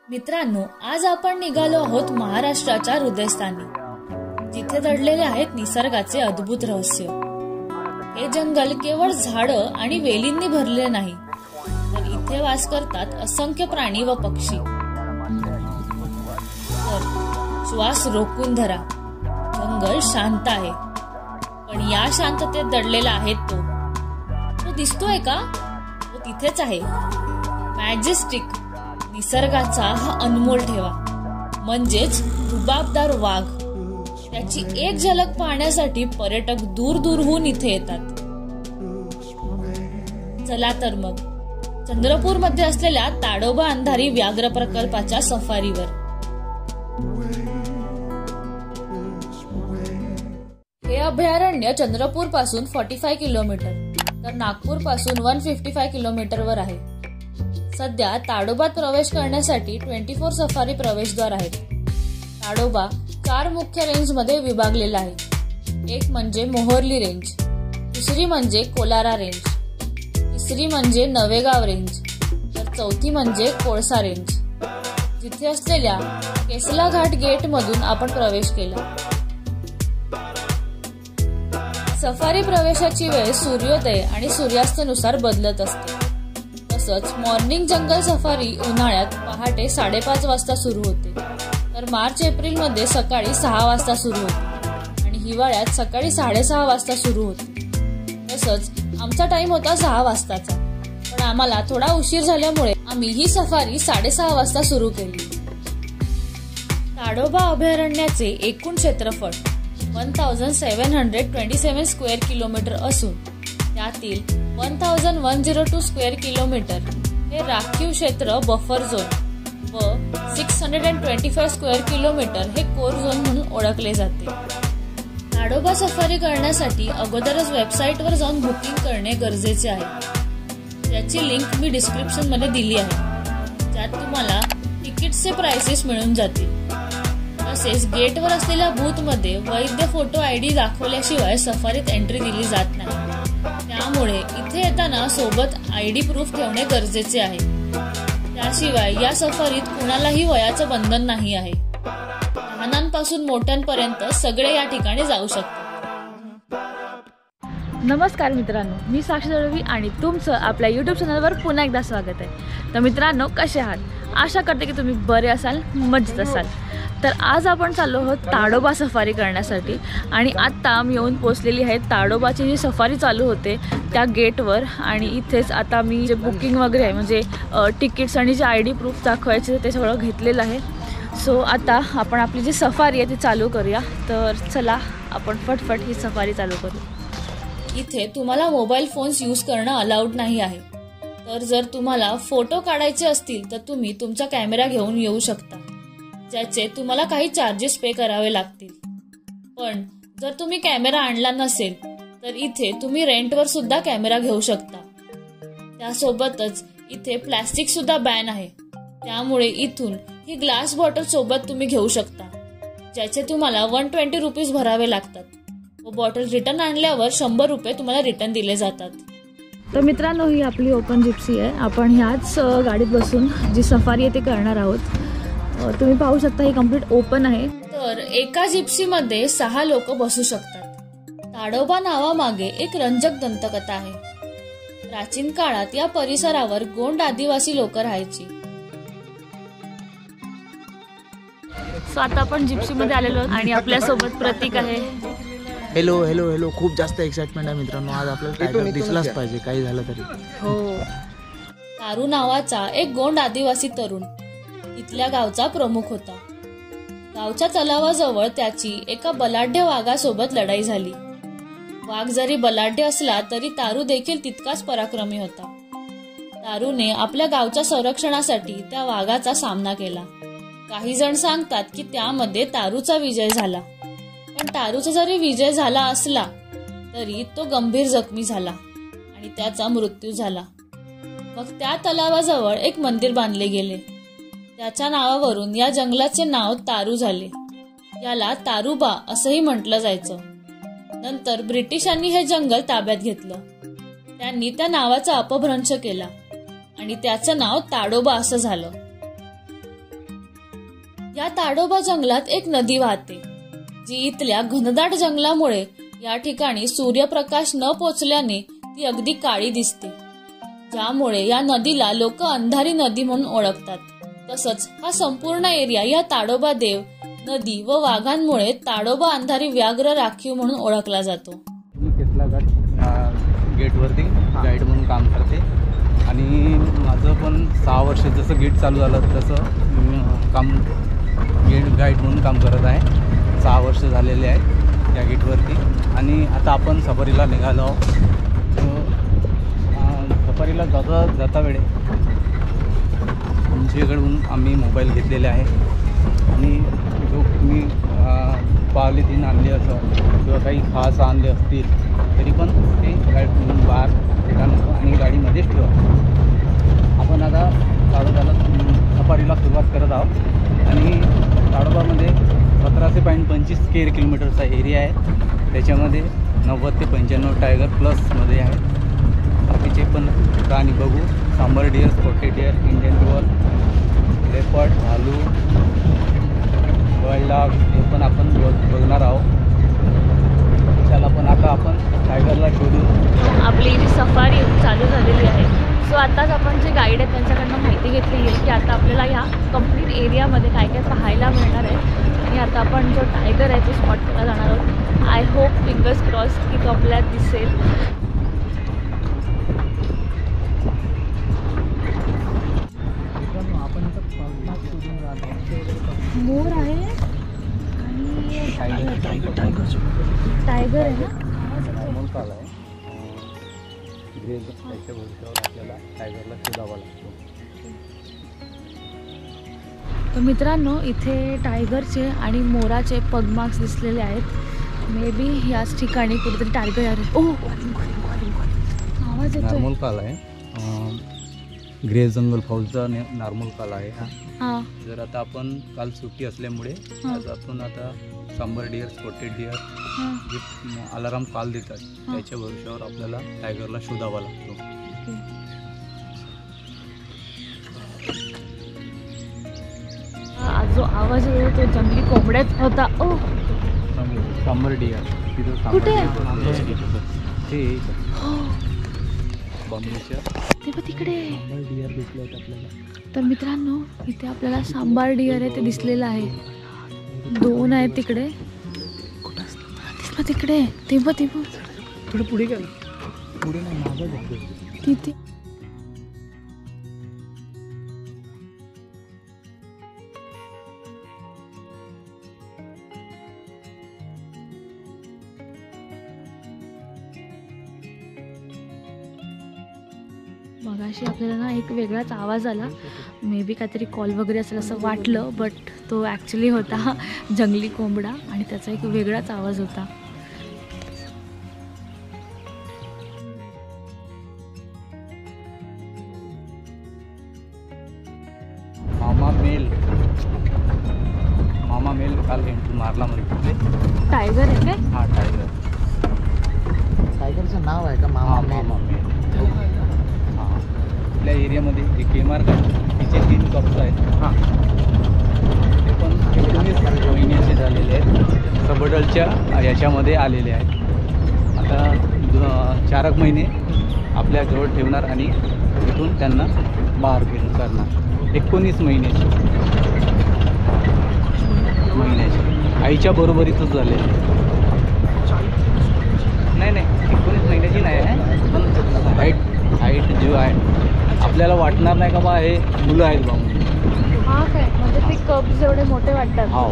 मित्रांनो, आज आपण निघालो आहोत महाराष्ट्राच्या हृदयस्थानी, जिथे दडलेले आहेत निसर्गाचे अद्भुत रहस्य. हे जंगल केवळ झाडं आणि वेलींनी भरले नाही, तर इथे वास करतात असंख्य प्राणी व पक्षी. तर श्वास रोखून धरा, जंगल शांत आहे, पण या शांततेत दडलेला आहे तो दिसतोय का? तो तिथेच आहे. मॅजेस्टिक, निसर्गाचा हा अनमोल ठेवा, म्हणजेच रुबाबदार वाघ. त्याची एक झलक पाहण्यासाठी पर्यटक दूर दूरहून इथे येतात. चला तर मग चंद्रपूर मध्ये असलेल्या ताडोबा अंधारी व्याघ्र प्रकल्पाच्या सफारीवर. हे अभयारण्य चंद्रपूर पासून 45 किलोमीटर तर नागपूर पासून 155 किलोमीटरवर आहे. सध्या ताडोबात प्रवेश करण्यासाठी 24 सफारी प्रवेशद्वार आहेत. ताडोबा 4 मुख्य रेंज मध्ये विभागलेला आहे. एक म्हणजे मोहर्ली रेंज, दुसरी म्हणजे कोलारा रेंज, तिसरी म्हणजे नवेगाव रेंज, तर चौथी म्हणजे कोळसा रेंज. जिथे असलेल्या केसला घाट गेट मधून आपण प्रवेश केला. सफारी प्रवेशाची वेळ सूर्योदय आणि सूर्यास्तानुसार बदलत असते. तसंच मॉर्निंग जंगल सफारी उन्हाळ्यात पहाटे 5:30 वाजता सुरू होते, तर मार्च-एप्रिल मध्ये सकाळी 6 वाजता सुरू होते आणि हिवाळ्यात सकाळी 6:30 वाजता सुरू होते. तसंच आमचा टाइम होता 6 वाजताचा, पण आम्हाला थोडा उशीर झाल्यामुळे आम्ही ही सफारी 6:30 वाजता सुरू केली. ताडोबा अभयारण्याचे एकूण क्षेत्रफळ 1727 स्क्वेअर किलोमीटर असून त्यातील 1102 स्क्वेअर किलोमीटर हे राखीव क्षेत्र बफर झोन व 625 स्क्वेअर किलोमीटर हे कोर झोन म्हणून ओळखले जाते. ताडोबा सफारी करण्यासाठी अगोदरच वेबसाईटवर जाऊन बुकिंग करणे गरजेचे आहे, ज्याची लिंक मी डिस्क्रिप्शन मध्ये दिली आहे. ज्यात तुम्हाला तिकीटचे प्राइसेस मिळून जातील. तसेच गेटवर असलेल्या बूथ मध्ये वैध फोटो ID दाखवल्याशिवाय सफारीत एंट्री दिली जात नाही. त्यामुळे इथे येताना सोबत ID प्रूफ ठेवणे गरजेचे आहे. त्याशिवाय या सफारीत कुणालाही वयाचं बंधन नाही आहे. लहानांपासून मोठ्यांपर्यंत सगळे या ठिकाणी जाऊ शकतात. नमस्कार मित्रांनो, मी साक्षी दळवी आणि तुमचं आपल्या YouTube चॅनलवर पुन्हा एकदा स्वागत आहे. तर मित्रांनो, कसे आहात? आशा करते की तुम्ही बरे असाल, मजेत असाल. तर आज आपण चाललो आहोत ताडोबा सफारी करण्यासाठी आणि आत्ता मी येऊन पोहोचलेली आहे ताडोबाची जी सफारी चालू होते त्या गेटवर. आणि इथेच आता मी जे बुकिंग वगैरे आहे, म्हणजे तिकीट्स आणि जे ID प्रूफ दाखवायचे ते सगळं घेतलेलं आहे. सो आता आपण आपली जी सफारी आहे ती चालू करूया. तर चला आपण फटफट ही सफारी चालू करू. इथे तुम्हाला मोबाईल फोन्स यूज करणं अलाउड नाही आहे. तर जर तुम्हाला फोटो काढायचे असतील तर तुम्ही तुमचा कॅमेरा घेऊन येऊ शकता, ज्याचे तुम्हाला काही चार्जेस पे करावे लागतील. पण जर तुम्ही कॅमेरा आणला नसेल तर इथे तुम्ही रेंटवर सुद्धा कॅमेरा घेऊ शकता. त्यासोबतच इथे प्लास्टिक सुद्धा बॅन आहे. त्यामुळे इथून ही ग्लास बॉटल सोबत तुम्ही घेऊ शकता, ज्याचे तुम्हाला 120 रुपीज भरावे लागतात व बॉटल रिटर्न आणल्यावर 100 रुपये तुम्हाला रिटर्न दिले जातात. तर मित्रांनो, ही आपली ओपन जिप्सी आहे. आपण ह्याच गाडीत बसून जी सफारी आहे ती करणार आहोत. तुम्ही पाहू शकता ही कम्प्लीट ओपन आहे. तर एका जिप्सी मध्ये 6 लोक बसू शकतात. ताडोबा नावामागे एक रंजक दंतकथा आहे. प्राचीन काळात या परिसरावर गोंड आदिवासी लोक राहायची. सो आता आपण जिप्सी मध्ये आलेलो आहोत आणि आपल्या सोबत प्रतीक आहे. Hello hello hello. खूप जास्त एक्साइटमेंट आहे मित्रांनो. आज आपल्याला टायगर दिसलाच पाहिजे, काही झालं तरी. हो. तारू नावाचा एक गोंड आदिवासी तरुण इथल्या गावचा प्रमुख होता. गावच्या तलावाजवळ त्याची एका बलाढ्य वाघासोबत लढाई झाली. वाघ जरी बलाढ्य असला तरी तारू देखील तितकाच पराक्रमी होता. तारूने आपल्या गावच्या संरक्षणासाठी त्या वाघाचा सामना केला. काही जण सांगतात की त्यामध्ये तारूचा विजय झाला, पण तारूचा जरी विजय झाला असला तरी तो गंभीर जखमी झाला आणि त्याचा मृत्यू झाला. मग त्या तलावाजवळ एक मंदिर बांधले गेले. त्याच्या नावावरून या जंगलाचे नाव तारू झाले. याला तारुबा असंही म्हटलं जायचं. नंतर ब्रिटिशांनी हे जंगल ताब्यात घेतलं. त्यांनी त्या नावाचा अपभ्रंश केला आणि त्याचं नाव ताडोबा असं झालं. या ताडोबा जंगलात एक नदी वाहते, जी इथल्या घनदाट जंगलामुळे या ठिकाणी सूर्यप्रकाश न पोचल्याने ती अगदी काळी दिसते, ज्यामुळे या नदीला लोक अंधारी नदी म्हणून ओळखतात. तसंच हा संपूर्ण एरिया या ताडोबा देव नदी व वाघांमुळे ताडोबा अंधारी व्याघ्र राखीव म्हणून ओळखला जातो. मी केतला गेटवरती गाईड म्हणून काम करते आणि माझं पण 6 वर्ष जसं गेट चालू झालं तसं काम गाईड म्हणून काम करत आहे. 6 वर्ष झालेले आहेत या गेटवरती. आणि आता आपण सफारीला निघालो. सफारीला जाता वेळे आमच्याकडून आम्ही मोबाईल घेतलेले आहे आणि जो तुम्ही पावलीतीन आणले असं किंवा काही खास आणले असतील तरी पण ते गाडी बाहेर ठेका नको आणि गाडीमध्येच ठेवा. आपण आता ताडोबाला सफारीला सुरुवात करत आहोत आणि ताडोबामध्ये 1725 स्क्वेअर किलोमीटरचा एरिया आहे. त्याच्यामध्ये 90 ते 95 टायगर प्लसमध्ये आहे. बाकीचे पण प्राणी बघू. Sambar deer, spotted deer, Indian dhole, leopard, भालू, वाईल्ड डॉग हे पण आपण बघणार आहोत. चला पण आता आपण टायगरला शोधू. आपली जी सफारी चालू झालेली आहे. सो आताच आपण जे गाईड आहेत त्यांच्याकडनं माहिती घेतलेली आहे की आता आपल्याला ह्या कंप्लीट एरियामध्ये काय काय पाहायला मिळणार आहे आणि आता आपण जो टायगर आहे तो स्पॉट करायला जाणार आहोत. आय होप, फिंगर्स क्रॉस, की तो आपल्याला दिसेल. मोर आहे आणि टायगर आहे ना. नॉर्मल काल आहे. त्याच्या भविष्यावर आपल्याला टायगरला शोधावा लागतो. तर मित्रांनो, इथे टायगरचे आणि मोराचे पगमार्क्स दिसलेले आहेत. मे बी याच ठिकाणी कुठेतरी टायगर आहे. ओ, आवाज येतोय. नॉर्मल काल आहे. ग्रे जंगल फौजचा नॉर्मल काल आहे हा. हां. जर आता आपण काल सुट्टी असल्यामुळे आज आपण आता सांबर डिअर, स्पॉटेड डिअर जे अलाराम काल देतात त्याच्या भविष्यावर आपल्याला टायगरला शोधावा लागतो. जो आवाज येतो तो जंगली कोंबड्याच होता. ओ, सांबर डिअर तिथं कुठे? ते बॉम्बेच्या ते पण तिकडे. डिअर दिसले आहेत आपल्याला. तर मित्रांनो, इथे आपल्याला सांबार डिअर आहे ते दिसलेलं आहे. 2 आहेत तिकडे. तिकडे तेव्हा थोडं पुढे गेलं. पुढे नाही, मागं बघतो किती. मगाशी आपल्याला ना एक वेगळाच आवाज आला. मे बी काहीतरी कॉल वगैरे असेल असं वाटलं, बट तो ॲक्च्युली होता जंगली कोंबडा आणि त्याचा एक वेगळाच आवाज होता. मामा मेल काल एंट्री मारला म्हणते. टायगर आहे काय? हा, टायगर. टायगरचं नाव आहे का मामा मेल? आपल्या एरियामध्ये जे केमार का तिचे 3 कप्स आहेत. हां, ते पण 19 महिन्याचे झालेले आहेत. सबडलच्या याच्यामध्ये आलेले आहेत. आता 4 महिने आपल्या जवळ ठेवणार आणि इथून त्यांना बाहेर करणार. 19 महिन्याचे आईच्या बरोबरीतच झाले. नाही 19 महिन्याची नाही आहे, पण हाईट जो आहे आपल्याला वाटणार नाही का बा हे मुलं आहेत बा. हा काय, म्हणजे ते कप्स एवढे मोठे वाटतात. हो.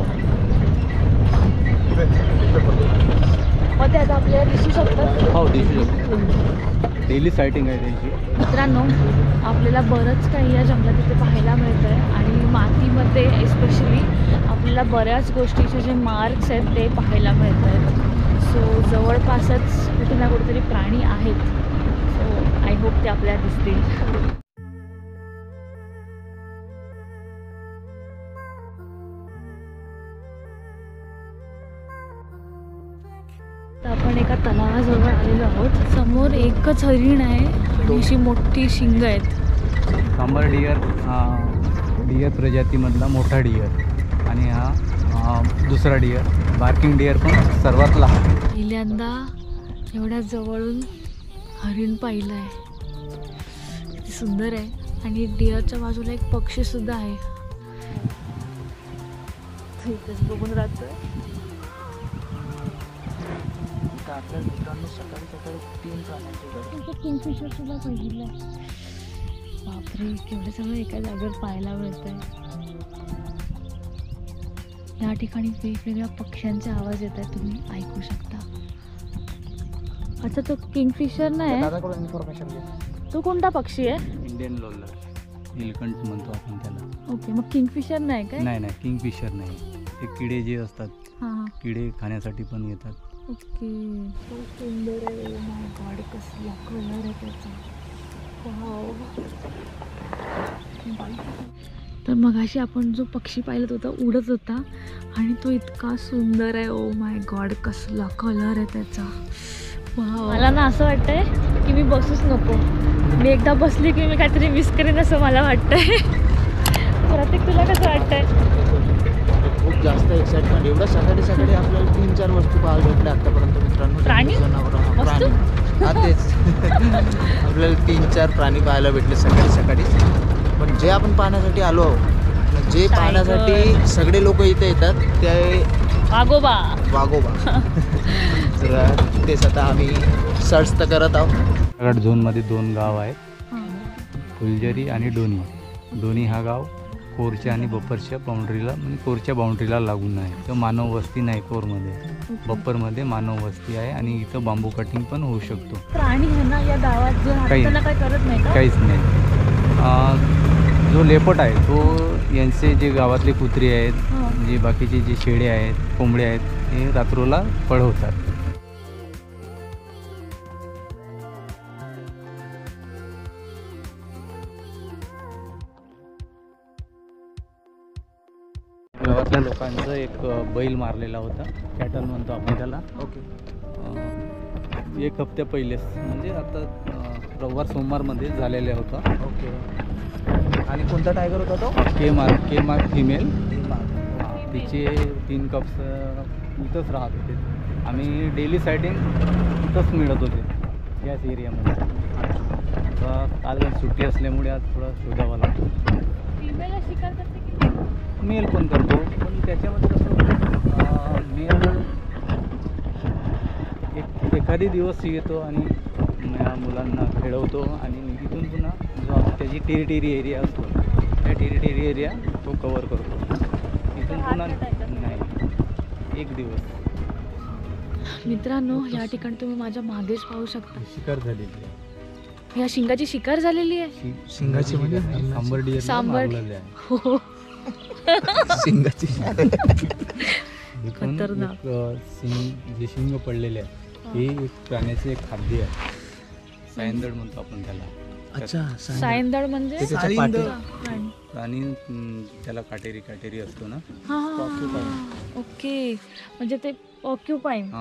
मग ते आता आपल्याला दिसू शकतात. हो, दिसू शकतात. डेली सायटिंग आहे त्यांची. मित्रांनो, आपल्याला बरंच काही या जंगलात इथे पाहायला मिळतं आहे आणि मातीमध्ये एस्पेशली आपल्याला बऱ्याच गोष्टीचे जे मार्क्स आहेत ते पाहायला मिळत आहेत. सो जवळपासच कुठे ना कुठेतरी प्राणी आहेत. सो आय होप ते आपल्याला दिसतील. आपण एका तलावाजवळ आलेलो आहोत. समोर एकच हरिण आहे आणि अशी मोठी शिंग आहेत. सांबर डिअर हा डिअर प्रजातीमधला मोठा डिअर आणि हा दुसरा डिअर, बार्किंग डिअर पण सर्वात लहान. पहिल्यांदा एवढ्या जवळून हरिण पाहिलं आहे. किती सुंदर आहे. आणि डिअरच्या बाजूला एक पक्षी सुद्धा आहे. तो इथेच बघून राहतोय. आपल्या मित्रांनो सकाळी सकाळी 3 प्राण्यांचे किंगफिशर सुद्धा पाहिलं आहे. बापरे, केवढे सगळं एका जागेवर पाहायला मिळत आहे. या ठिकाणी वेगवेगळ्या पक्ष्यांचे आवाज येत आहेत, तुम्ही ऐकू शकता. अच्छा, तो किंगफिशर नाही, दादाकडून इन्फॉर्मेशन घ्या. तो कोणता पक्षी आहे? इंडियन लोलर, नीलकंठ म्हणतो आपण त्याला. ओके, मग किंगफिशर नाही काय? नाही नाही, किंगफिशर नाही. ते किडे जे असतात, हां, किडे खाण्यासाठी पण येतात. ओके. तो सुंदर आहे. ओ माय गॉड, कसला कलर आहे त्याचा. वाव. तर मगाशी आपण जो पक्षी पाहिला होता उडत होता आणि तो इतका सुंदर आहे. ओ माय गॉड, कसला कलर आहे त्याचा. मला ना असं वाटतंय की मी बसूच नको. मी एकदा बसली की मी काहीतरी मिस करेन असं मला वाटतंय. प्रत्येक, तुला कसं वाटतंय? खूप जास्त एक्साइटमेंट. एवढं सकाळी सकाळी आपल्याला 3-4 वस्तू पाहायला भेटल्या आतापर्यंत मित्रांनो. प्राणी? प्राणी हा तेच. आपल्याला 3-4 प्राणी पाहायला भेटले सकाळी सकाळी. पण जे आपण पाहण्यासाठी आलो आहोत, जे पाहण्यासाठी सगळे लोक इथे येतात ते वाघोबा. तर तेच आता आम्ही सर्च तर करत आहोत. रायगड झोनमध्ये 2 गाव आहेत, फुलझरी आणि डोनी. डोनी हा गाव कोरच्या आणि बप्परच्या बाउंड्रीला, म्हणजे कोरच्या बाउंड्रीला लागून आहे. तर मानव वस्ती नाही कोरमध्ये. बप्परमध्ये मानव वस्ती आहे आणि इथं बांबू कटिंग पण होऊ शकतो. प्राणी आहे ना या गावात, जो त्यांना काय करत नाही का? काहीच नाही. जो लेपट आहे तो यांचे जे गावातले कुत्रे आहेत, जे बाकीचे जे शेळे आहेत, कोंबडे आहेत, हे रात्रोला पळवतात. गावातल्या लोकांचं एक बैल मारलेला होता, कॅटल म्हणतो आपण त्याला. ओके. 1 हप्त्या पहिलेच, म्हणजे आता रविवार सोमवारमध्ये झालेला होता. ओके. आणि कोणता टायगर होता तो? के मार्क फिमेल. तिचे 3 कप्स इथंच राहत होते. आम्ही डेली सायटिंग इथंच मिळत होते याच एरियामध्ये. काल सुट्टी असल्यामुळे आज थोडा शोधावा लागतो. फिमेल शिकार करते की मेल पण करतो, पण त्याच्यामध्ये कसं मेल एखादी दिवस येतो आणि मुलांना खेळवतो आणि इथून पुन्हा जो त्याची टेरिटरी एरिया असतो त्या टेरिटरी एरिया तो कवर करतो. इथून पुन्हा नाही, 1 दिवस. मित्रांनो, या ठिकाणी तुम्ही माझ्या मागेच पाहू शकता, शिकार झालेली आहे. या शिंगाची शिकार झालेली आहे. शिंगाची म्हणजे सांबर हो, शिंगाची. खतरनाक. जे शिंग पडलेले आहे हे एक प्राण्याचे एक खाद्य आहे. सायंदळ म्हणतो आपण त्याला. अच्छा, सायंदळ म्हणजे प्राणी त्याला काटेरी असतो ना. ओके, म्हणजे ते ऑक्युपाईन.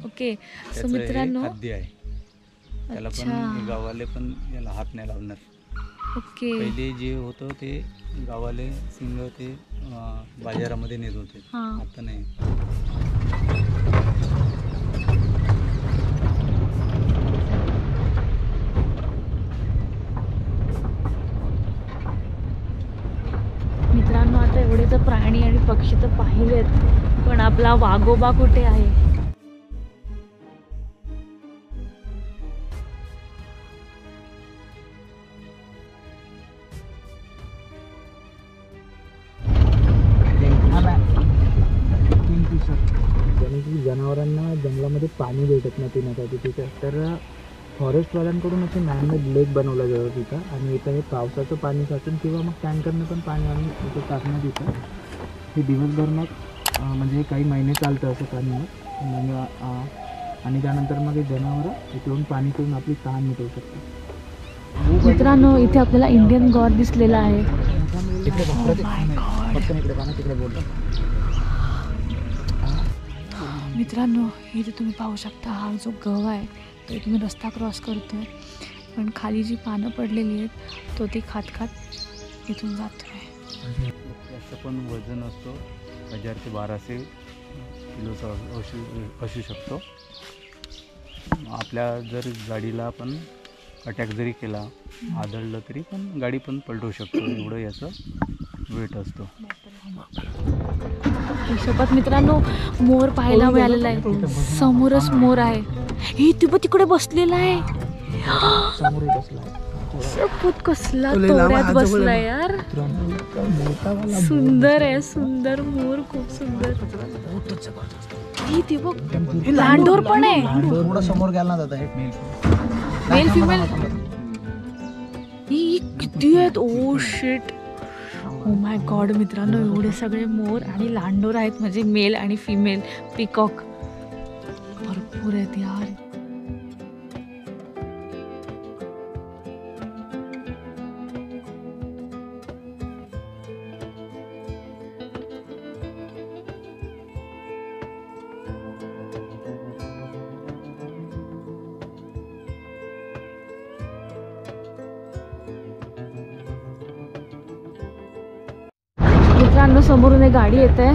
ओके. सो मित्रांनो, खाद्य आहे त्याला. पण गावाले पण याला हात नाही लावणार. ओके. पहिले जे होतं ते गावाले सिंग ते बाजारामध्ये नेत होते, आता नाही. मित्रांनो, आता एवढे तर प्राणी आणि पक्षी तर पाहिलेत, पण आपला वाघोबा कुठे आहे? जनावरांना जंगलामध्ये पाणी भेटत नाही पिण्यासाठी तिथं, तर फॉरेस्टवाल्यांकडून असं मॅनमेड लेक बनवलं जातं तिथं. आणि इथं हे पावसाचं पाणी साचून किंवा मग टँकरनं पण पाणी आम्ही इथं टाकण्यात येतं. हे दिवसभर मग म्हणजे काही महिने चालतं असं पाणी मग. आणि त्यानंतर मग हे जनावरं इथे येऊन पाणी पिऊन आपली तहान मिटवू शकतात. मित्रांनो, इथे आपल्याला इंडियन गॉड दिसलेला आहे. तिकडे बोलतो. मित्रांनो, इथे तुम्ही पाहू शकता, हा जो गव आहे तो तुम्ही रस्ता क्रॉस करतोय, पण खाली जी पानं पडलेली आहेत तो ती खात इथून जातोय. त्याचं पण वजन असतो 1000 ते 1200 किलोचा असू शकतो. आपल्या जर गाडीला आपण अटॅक जरी केला, आदळलं तरी पण गाडी पण पलटू शकतो, एवढं याचं वेट असतो. सोबत मित्रांनो मोर पाहायला मिळालेला आहे. समोरच मोर आहे. हे तिकडे बसलेला आहे. कसला तोड्यात बसलाय यार. सुंदर आहे, सुंदर मोर, खूप सुंदर. ते बघ लांडोर पण आहे. थोडं समोर गेला जात आहे. मेल फिमेल ही किती आहेत. Oh shit, oh my God मित्रांनो, एवढे सगळे मोर आणि लांडोर आहेत, म्हणजे मेल आणि फिमेल पिकॉक भरपूर आहेत यार. मित्रांनो समोरून एक गाडी येते.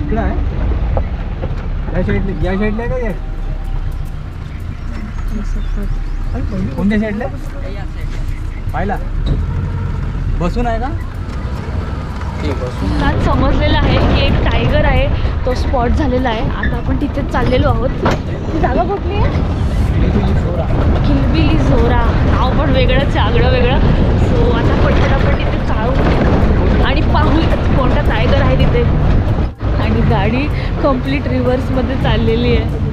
इकडे आहे या साईडला का या कोणत्या साईडला पाहिला बसून आहे का? आज समजलेलं आहे की एक टायगर आहे, तो स्पॉट झालेला आहे. आता आपण तिथे चाललेलो आहोत. ती जागा कुठली आहे? किलबिली झोरा. नाव पण वेगळं, चागडं वेगळं. सो आता पटपट आपण तिथे चालू आणि पाहू कोणता टायगर आहे तिथे. आणि गाडी कम्प्लीट रिव्हर्समध्ये चाललेली आहे.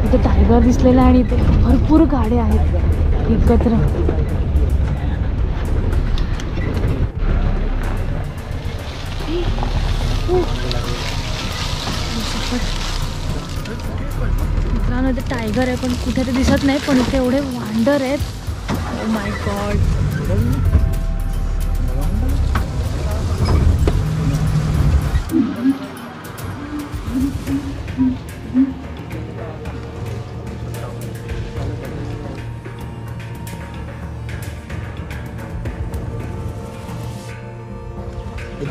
इथे टायगर दिसलेला आहे आणि इथे भरपूर गाड्या आहेत एकत्र. मित्रांनो इथे टायगर आहे पण कुठे ते दिसत नाही, पण इथे एवढे वांडर आहेत. Oh my God.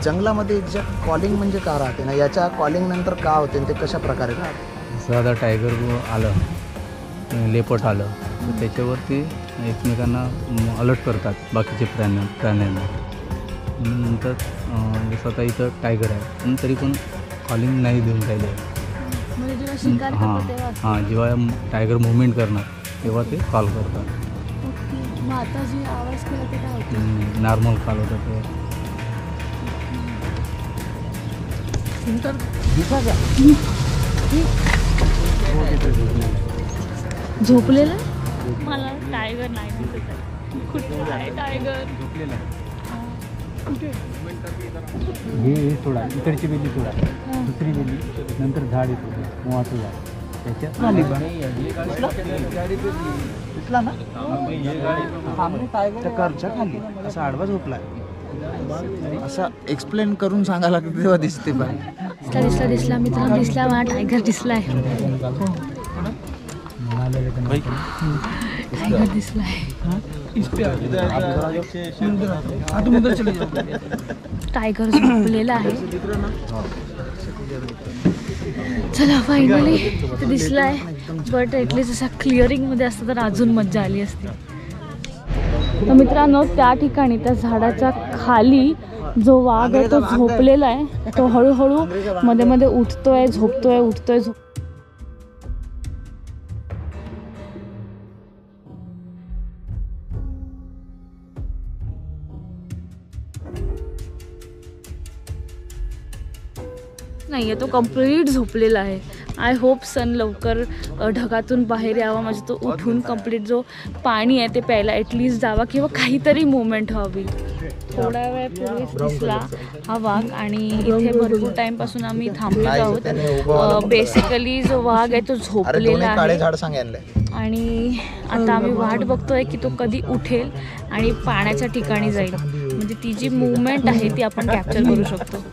जंगलामध्ये एक्झॅक्ट कॉलिंग म्हणजे का राहते ना, याच्या कॉलिंग नंतर का होते ते कशा प्रकारे राहते? साधा टायगर आलं, लेपर्ड आलं तर त्याच्यावरती एकमेकांना अलर्ट करतात बाकीचे प्राण्यांना. नंतर जसं आता इथं टायगर आहे पण तरी पण कॉलिंग नाही देऊन राहिले. हां जेव्हा टायगर मुवमेंट करणार तेव्हा ते कॉल करतात. नॉर्मल कॉल होतं ते. झोपलेला मला टायगर नाही दिसत आहे. कुठे आहे टायगर? झोपलेला कुठे? हे सोडा, इकडची बेली सोडा, दुसरी बेली, नंतर झाड येतो मोहाचं झाड, त्याच्यात दिसला ना करच्या खाली असा आडवा झोपलाय. असं एक्सप्लेन करून सांगायला लागतं तेव्हा दिसते. पण दिसला मित्रांनो, दिसला मला टायगर दिसलाय. टायगर दिसलाय. टायगर झोपलेला आहे. चला फायनली ते दिसलाय. बट ॲटलीस्ट असा क्लिअरिंगमध्ये असतं तर अजून मज्जा आली असती. तर मित्रांनो त्या ठिकाणी त्या झाडाच्या खाली जो वाघ आहे तो झोपलेला आहे. तो हळूहळू मध्ये मध्ये उठतोय, झोपतोय, उठतोय, नाही आहे, तो कम्प्लीट झोपलेला आहे. आय होप सन लवकर ढगातून बाहेर यावा, म्हणजे तो उठून कम्प्लीट जो पाणी आहे ते प्यायला ॲटलिस्ट जावा किंवा काहीतरी मुवमेंट व्हावी. थोड्या वेळापूर्वीच दिसला हा वाघ आणि इथे भरपूर टाईमपासून आम्ही थांबलेलो आहोत. बेसिकली जो वाघ आहे तो झोपलेला आहे आणि आता आम्ही वाट बघतोय की तो कधी उठेल आणि पाण्याच्या ठिकाणी जाईल, म्हणजे ती जी मुवमेंट आहे ती आपण कॅप्चर करू शकतो.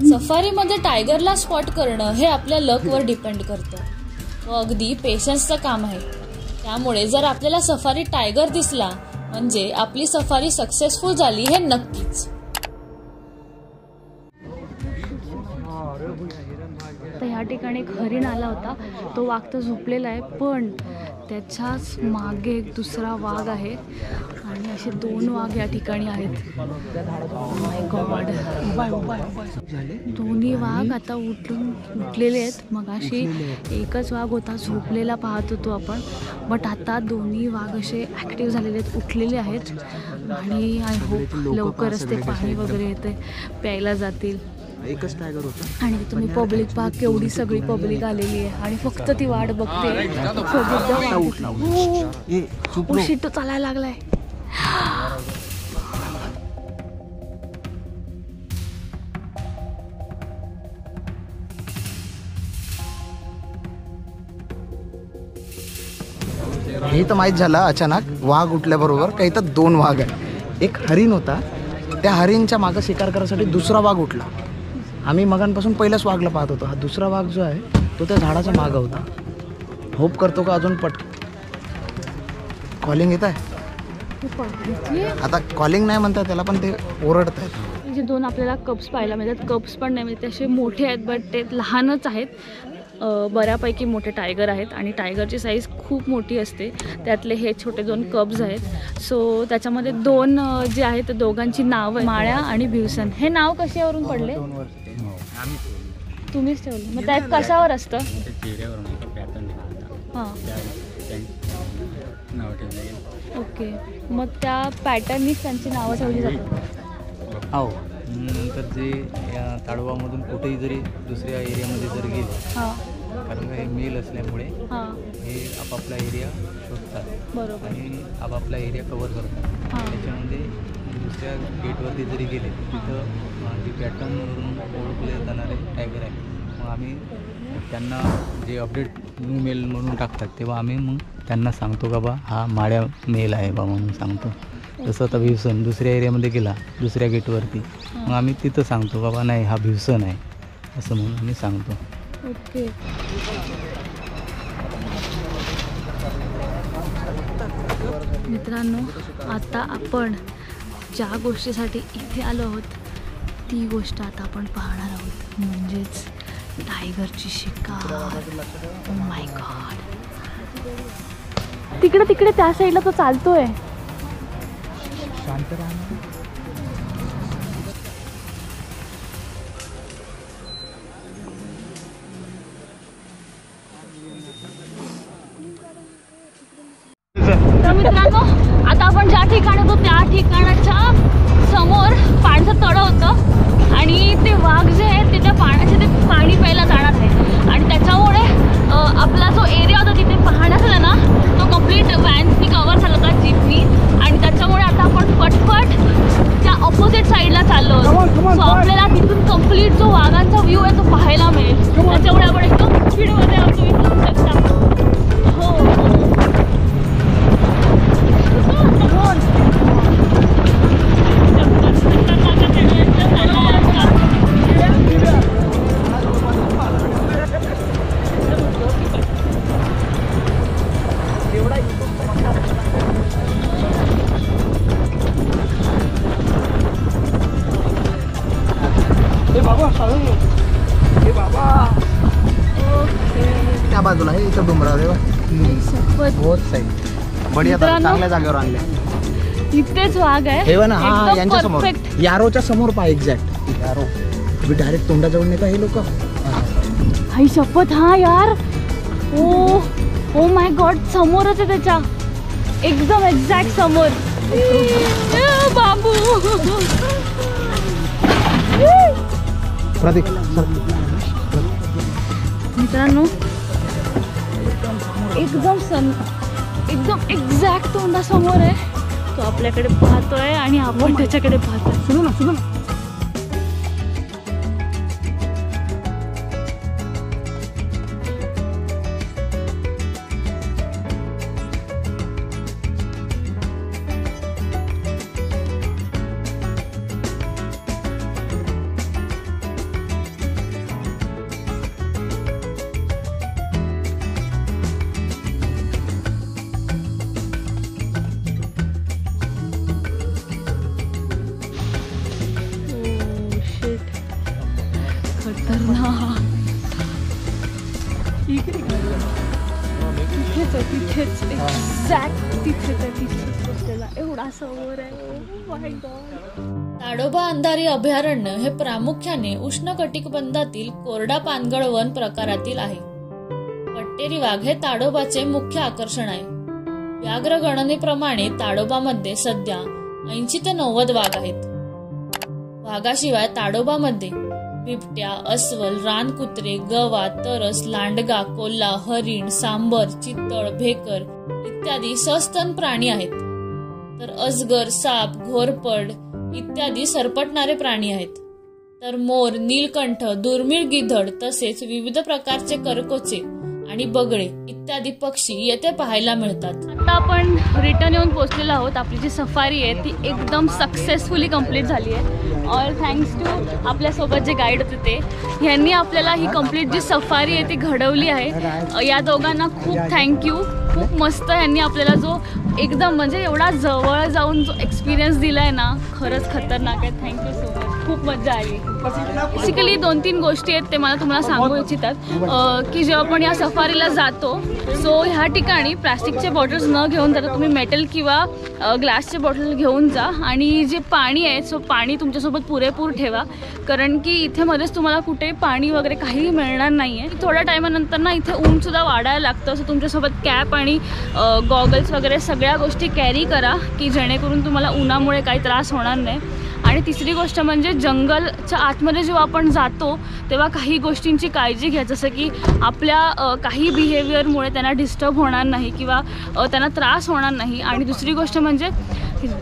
सफारीमध्ये टायगरला स्पॉट करणं हे आपल्या लकवर डिपेंड करतं व अगदी पेशन्सचं काम आहे. त्यामुळे जर आपल्याला सफारी टायगर दिसला म्हणजे आपली सफारी सक्सेसफुल झाली हे नक्कीच. तर ह्या ठिकाणी एक हरिण आला होता. तो वाघ तर झोपलेला आहे, पण त्याच्याच मागे एक दुसरा वाघ आहे आणि असे 2 वाघ या ठिकाणी आहेत. माय गॉड, दोन्ही वाघ आता उठलेले आहेत. मग अशी एकच वाघ होता झोपलेला पाहत होतो आपण, बट आता दोन्ही वाघ असे ॲक्टिव्ह झालेले आहेत, उठलेले आहेत. आणि आय होप लवकरच ते पाणी वगैरे येते प्यायला जातील. एकच टायगर होता आणि तुम्ही पब्लिक पहा, केवढी सगळी पब्लिक आलेली आहे आणि फक्त ती वाट बघते. शिट्टो चालायला लागलाय. हे तर माहीत झालं अचानक वाघ उठल्याबरोबर. काही तर 2 वाघ आहे. एक हरिण होता, त्या हरिणच्या मागं शिकार करायसाठी दुसरा वाघ उठला. आम्ही मगांपासून पहिल्याच वाघला पाहत होतो. हा दुसरा वाघ जो आहे तो त्या झाडाच्या मागं होता. होप करतो का अजून कॉलिंग येत आहे. आता कॉलिंग नाही म्हणतात त्याला, पण ते ओरडत आहेत. जे 2 आपल्याला कप्स पाहायला मिळतात, कप्स पण नाही मिळते, असे मोठे आहेत बट ते लहानच आहेत. बऱ्यापैकी मोठे टायगर आहेत आणि टायगरची साईज खूप मोठी असते. त्यातले हे छोटे 2 कब्स आहेत. सो त्याच्यामध्ये 2 जे आहेत ते दोघांची नाव आहे माळ्या आणि भिवसन. हे नाव कशावरून पडले? तुम्हीच ठेवलं. मग त्यात कशावर असतं? हां, ओके. मग त्या पॅटर्ननीच त्यांची नावं ठेवली जातात. हो. नंतर जे या ताडोबामधून कुठेही जरी दुसऱ्या एरियामध्ये जर गेले, हां, कारण हे मेल असल्यामुळे हां, हे आपापला एरिया शोधतात. बरोबर. आणि आपापला एरिया कवर करतात. हां. त्याच्यामध्ये दुसऱ्या गेटवरती जरी गेले तिथं जी पॅटर्नवरून ओळखले जाणारे टायगर आहे, मग आम्ही त्यांना जे अपडेट न्यू मेल म्हणून टाकतात तेव्हा आम्ही मग त्यांना सांगतो का बा हा माळ्या मेल आहे बा म्हणून सांगतो. जसं आता भिवसन दुसऱ्या एरियामध्ये गेला दुसऱ्या गेटवरती, मग आम्ही तिथं सांगतो बाबा नाही हा भिवसन आहे असं म्हणून आम्ही सांगतो. ओके. मित्रांनो, आता आपण ज्या गोष्टीसाठी इथे आलो आहोत ती गोष्ट आता आपण पाहणार आहोत, म्हणजेच टायगरची शिकार. ओ माय गॉड, तिकडे त्या साईडला तो चालतोय. शांत राहा. तर मित्रांनो, आता आपण ज्या ठिकाणी होतो त्या ठिकाणाच्या समोर पाण्याचं तळं होतं आणि ते वाघ जे आहेत ते त्या पाण्याचे ते पाणी प्यायला जाणार आहे. आणि त्याच्यामुळे आपला जो एरिया होता तिथे पाहण्यात आला ना, तो कम्प्लीट व्हॅन्सनी कवर झाला होता, जीपनी. आणि त्याच्यामुळे आता आपण पटपट त्या ऑपोजिट साईडला चाललो होतो. सो आपल्याला तिथून कम्प्लीट जो वाघांचा व्ह्यू आहे तो पाहायला मिळेल. त्याच्यामुळे आपण एकदम स्पीडमध्ये आहोत, तुम्ही बघू शकता. हो, त्या बाजूला आहे इथं डोंगरावर बहुत साईड बढिया चांगल्या जागेवर आणले. इथेच वाघ आहे हे ना. हा, यांच्या समोर यारोच्या समोर पहा, एक्झॅक्ट यारो. तुम्ही डायरेक्ट तोंडाजवळ नेता हे लोक. हाय शपथ. हा यार, ओ माय गॉड, समोरच आहे त्याच्या, एकदम एक्झॅक्ट समोर. बाबू प्रतीक, मित्रांनो, एकदम एक्झॅक्ट तोंडासमोर आहे. तो आपल्याकडे पाहतोय आणि आपण त्याच्याकडे पाहतोय. सुरू ना. खतरनाक. तिथेच एक्झॅक्ट तिथेच बसलेला एवढा समोर आहे. Oh my God. Tadoba Andhari अभयारण्य हे प्रामुख्याने उष्णकटिबंधातील कोरडा पानगळ वन प्रकारातील आहे. पट्टेरी वाघ हे ताडोबाचे मुख्य आकर्षण आहे. व्याघ्र गणनेप्रमाणे ताडोबामध्ये सध्या 80 ते 90 वाघ आहेत. वाघाशिवाय ताडोबामध्ये बिबट्या, अस्वल, रानकुत्रे, गवा, तरस, लांडगा, कोल्हा, हरिण, सांबर, चितळ, भेकर इत्यादी सस्तन प्राणी आहेत. तर अजगर, साप, घोरपड इत्यादी सरपटणारे प्राणी आहेत. तर मोर, नीलकंठ, दुर्मिळ गिधड तसेच विविध प्रकारचे करकोचे आणि बगळे इत्यादी पक्षी येथे पाहायला मिळतात. आता आपण रिटर्न येऊन पोहोचलेलो आहोत. आपली जी सफारी आहे ती एकदम सक्सेसफुली कंप्लीट झाली आहे. ऑल थँक्स टू आपल्यासोबत जे गाईड होते ते यांनी आपल्याला ही कंप्लीट जी सफारी आहे ती घडवली आहे. या दोघांना खूप थँक्यू. खूप मस्त यांनी आपल्याला जो एकदम म्हणजे एवढा जवळ जाऊन जो एक्सपिरियन्स दिलाय ना खरंच खतरनाक आहे. Thank you so much. खूप मजा आली. बेसिकली 2-3 गोष्टी आहेत ते मला तुम्हाला सांगू इच्छितात की जेव्हा आपण या सफारीला जातो सो ह्या ठिकाणी प्लास्टिकचे बॉटल्स न घेऊन जाता तुम्ही मेटल किंवा ग्लासचे बॉटल घेऊन जा. आणि जे पाणी आहे सो पाणी तुमच्यासोबत पुरेपूर ठेवा कारण की इथे मध्येच तुम्हाला कुठे पाणी वगैरे काहीही मिळणार नाही आहे. थोड्या टायमानंतर ना इथे ऊनसुद्धा वाढायला लागतं. सो तुमच्यासोबत कॅप आणि गॉगल्स वगैरे सगळ्या गोष्टी कॅरी करा की जेणेकरून तुम्हाला उन्हामुळे काही त्रास होणार नाही. आणि तिसरी गोष्ट म्हणजे जंगलच्या आतमध्ये जेव्हा आपण जातो तेव्हा काही गोष्टींची काळजी घ्या जसं की आपल्या काही बिहेवियरमुळे त्यांना डिस्टर्ब होणार नाही किंवा त्यांना त्रास होणार नाही. आणि दुसरी गोष्ट म्हणजे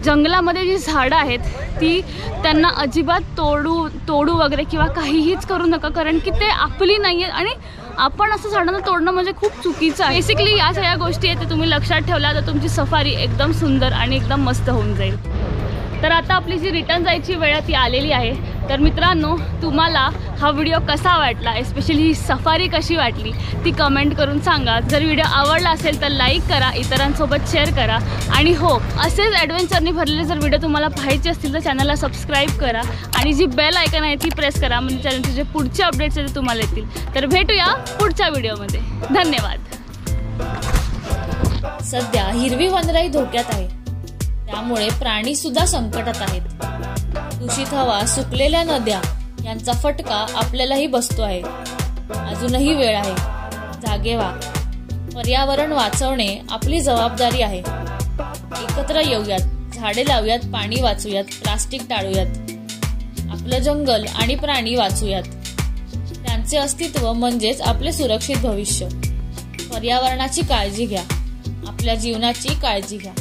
जंगलामध्ये जी झाडं आहेत ती त्यांना अजिबात तोडू वगैरे किंवा काहीच करू नका कारण की ते आपली नाही आहेत आणि आपण असं झाडांना तोडणं म्हणजे खूप चुकीचं आहे. बेसिकली या सगळ्या गोष्टी आहेत ते तुम्ही लक्षात ठेवल्या तर तुमची सफारी एकदम सुंदर आणि एकदम मस्त होऊन जाईल. तर आता आपली जी रिटर्न जायची वेळ ती आलेली आहे. तर मित्रांनो तुम्हाला हा व्हिडिओ कसा वाटला एस्पेशली ही सफारी कशी वाटली ती कमेंट करून सांगा. जर व्हिडिओ आवडला असेल तर लाईक करा, इतरांसोबत शेअर करा आणि हो असेच ॲडव्हेंचरनी भरलेले जर व्हिडिओ तुम्हाला पाहायचे असतील तर चॅनलला सबस्क्राईब करा आणि जी बेल आयकॉन आहे ती प्रेस करा म्हणजे चॅनलचे जे पुढचे अपडेट्स आहेत ते तुम्हाला येतील. तर भेटूया पुढच्या व्हिडिओमध्ये. धन्यवाद. सध्या हिरवी वनराई धोक्यात आहे त्यामुळे प्राणी सुद्धा संकटात आहेत. दूषित हवा, सुकलेल्या नद्या यांचा फटका आपल्यालाही बसतो आहे. अजूनही वेळ आहे. जागे व्हा. पर्यावरण वाचवणे आपली जबाबदारी आहे. एकत्र येऊयात, झाडे लावूयात, पाणी वाचूयात, प्लास्टिक टाळूयात. आपलं जंगल आणि प्राणी वाचूयात. त्यांचे अस्तित्व म्हणजेच आपले सुरक्षित भविष्य. पर्यावरणाची काळजी घ्या. आपल्या जीवनाची काळजी घ्या.